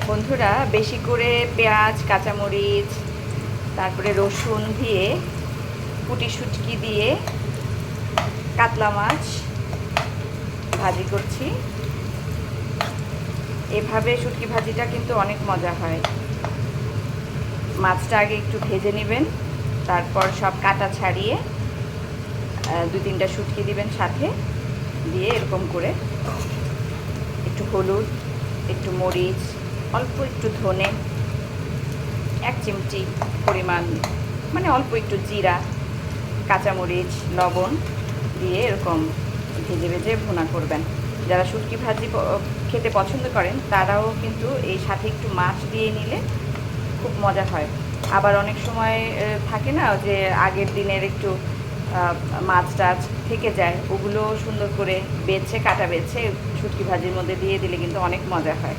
বন্ধুরা, বেশি করে পেঁয়াজ, কাঁচামরিচ, তারপরে রসুন দিয়ে, পুঁটি শুটকি দিয়ে কাতলা মাছ ভাজি করছি। এভাবে শুটকি ভাজিটা কিন্তু অনেক মজা হয়। মাছটা আগে একটু ভেজে নেবেন, তারপর সব কাটা ছাড়িয়ে 2-3টা শুটকি দিবেন সাথে, দিয়ে এরকম করে একটু হলুদ, একটু মরিচ, অল্প একটু ধনে, 1 চিমটি পরিমাণ, মানে অল্প একটু জিরা, কাঁচামরিচ, লবণ দিয়ে এরকম ভেজে ভেজে ভুনা করবেন। যারা শুটকি ভাজি খেতে পছন্দ করেন তারাও কিন্তু এই সাথে একটু মাছ দিয়ে নিলে খুব মজা হয়। আবার অনেক সময় থাকে না যে আগের দিনের একটু মাছ টাছ থেকে যায়, ওগুলো সুন্দর করে বেছে কাটা বেছে শুটকি ভাজির মধ্যে দিয়ে দিলে কিন্তু অনেক মজা হয়।